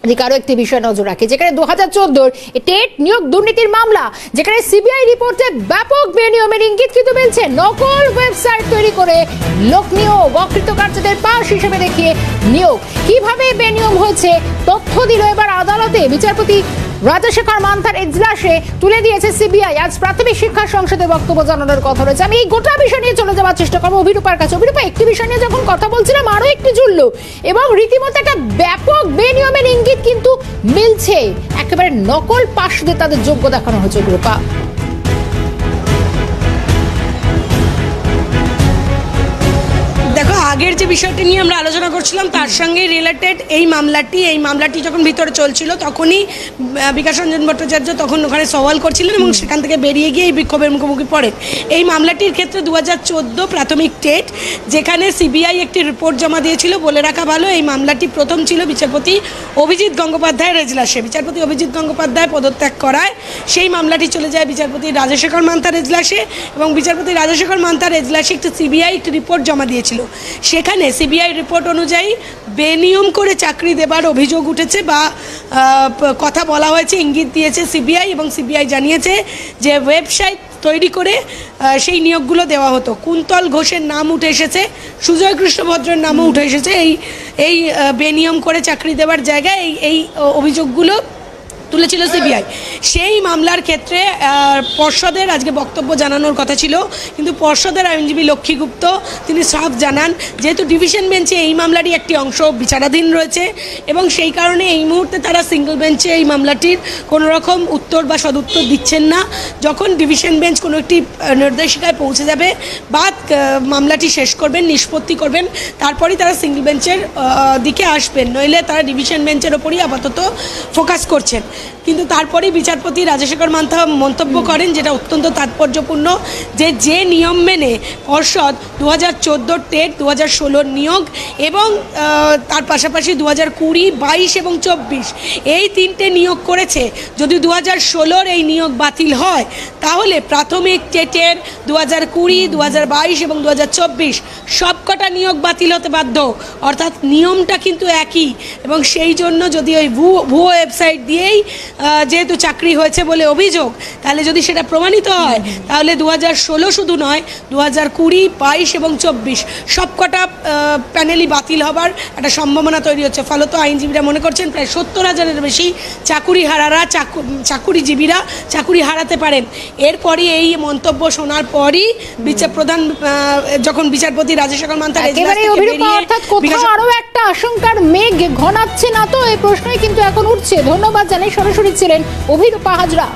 আরো একটি বিষয় নজর রাখে, যেখানে 2014 টেট নিয়োগ দুর্নীতির মামলা, যেখানে সিবিআই রিপোর্টে ব্যাপক বেনিয়মের ইঙ্গিত কিন্তু মিলছে। নকল ওয়েবসাইট তৈরি করে লোক নিয়োগ, অকৃতকার্যদের পাশ হিসেবে দেখিয়ে নিয়োগ, কিভাবে বেনিয়ম হয়েছে তথ্য দিল এবার আদালতে বিচারপতি রাজশেখর মান্থার এজলাসে তুলে দিয়েছে সিবিআই। আজ প্রাথমিক শিক্ষা সংসদে বক্তব্য জানানোর কথা রয়েছে। আমি এই গোটা বিষয় নিয়ে চলে যাওয়ার চেষ্টা করবো অভিরূপার কাছে। অভিরূপা, একটি বিষয় নিয়ে যখন কথা বলছিলাম আরো একটি জুড়লো এবং রীতিমতো একটা ব্যাপক বেনিয়মের ইঙ্গিত কিন্তু মিলছে। একেবারে নকল পাশদের তাদের যোগ্য দেখানো হয়েছে। অভিরূপা, দেখো, আগের যে বিষয়টি নিয়ে আমরা আলোচনা করছিলাম তার সঙ্গে রিলেটেড এই মামলাটি যখন ভিতরে চলছিল তখনই বিকাশ রঞ্জন ভট্টাচার্য তখন ওখানে সওয়াল করছিলেন এবং সেখান থেকে বেরিয়ে গিয়ে এই বিক্ষোভের মুখোমুখি পড়েন। এই মামলাটির ক্ষেত্রে 2014 প্রাথমিক টেট, যেখানে সিবিআই একটি রিপোর্ট জমা দিয়েছিল। বলে রাখা ভালো, এই মামলাটি প্রথম ছিল বিচারপতি অভিজিৎ গঙ্গোপাধ্যায়ের এজলাসে। বিচারপতি অভিজিৎ গঙ্গোপাধ্যায় পদত্যাগ করায় সেই মামলাটি চলে যায় বিচারপতি রাজশেখর মান্থার এজলাসে এবং বিচারপতি রাজশেখর মান্থার এজলাসে একটি সিবিআই একটি রিপোর্ট জমা দিয়েছিল। সেখানে সিবিআই রিপোর্ট অনুযায়ী বেনিয়ম করে চাকরি দেবার অভিযোগ উঠেছে বা কথা বলা হয়েছে, ইঙ্গিত দিয়েছে সিবিআই, এবং সিবিআই জানিয়েছে যে ওয়েবসাইট তৈরি করে সেই নিয়োগগুলো দেওয়া হতো। কুন্তল ঘোষের নাম উঠে এসেছে, সুজয় কৃষ্ণ ভদ্রের নামও উঠে এসেছে এই বেনিয়ম করে চাকরি দেওয়ার জায়গায় এই অভিযোগগুলো তুলেছিল সিবিআই। সেই মামলার ক্ষেত্রে পর্ষদের আজকে বক্তব্য জানানোর কথা ছিল, কিন্তু পর্ষদের আইনজীবী লক্ষ্মীগুপ্ত তিনি সাফ জানান যেহেতু ডিভিশন বেঞ্চে এই মামলারই একটি অংশ বিচারাধীন রয়েছে এবং সেই কারণে এই মুহূর্তে তারা সিঙ্গল বেঞ্চে এই মামলাটির কোনো রকম উত্তর বা সদুত্তর দিচ্ছেন না। যখন ডিভিশন বেঞ্চ কোনো একটি নির্দেশিকায় পৌঁছে যাবে বা মামলাটি শেষ করবেন, নিষ্পত্তি করবেন, তারপরেই তারা সিঙ্গল বেঞ্চের দিকে আসবেন, নইলে তারা ডিভিশন বেঞ্চের ওপরই আপাতত ফোকাস করছেন। কিন্তু তারপরেই বিচারপতি রাজশেখর মান্থা মন্তব্য করেন, যেটা অত্যন্ত তাৎপর্যপূর্ণ, যে নিয়ম মেনে পর্ষদ 2014 টেট, 2016 নিয়োগ এবং তার পাশাপাশি 2020, 22 এবং 24 এই তিনটে নিয়োগ করেছে, যদি 2016 এই নিয়োগ বাতিল হয় তাহলে প্রাথমিক টেটের 2020, 2022 এবং 2024 সবকটা নিয়োগ বাতিল হতে বাধ্য। অর্থাৎ নিয়মটা কিন্তু একই এবং সেই জন্য যদি ওই ভুয়ো ওয়েবসাইট দিয়েই যেহেতু চাকরি হয়েছে বলে অভিযোগ, তাহলে যদি সেটা প্রমাণিত হয় তাহলে 2016 শুধু নয়, 2020, 22 এবং 24 সবকটা প্যানেলই বাতিল হবার একটা সম্ভাবনা তৈরি হচ্ছে। ফলত আইনজীবীরা মনে করছেন প্রায় 70,000-এর বেশি চাকুরিজীবীরা চাকুরি হারাতে পারেন। এরপরই এই মন্তব্য শোনার পরই প্রধান যখন বিচারপতি রাজশেখর মান্থার আরো একটা আশঙ্কার মেঘ ঘনাচ্ছে না তো, এই প্রশ্নই কিন্তু এখন উঠছে। ধন্যবাদ জানাই। সরাসরি ছিলেন অভিরূপা হাজরা।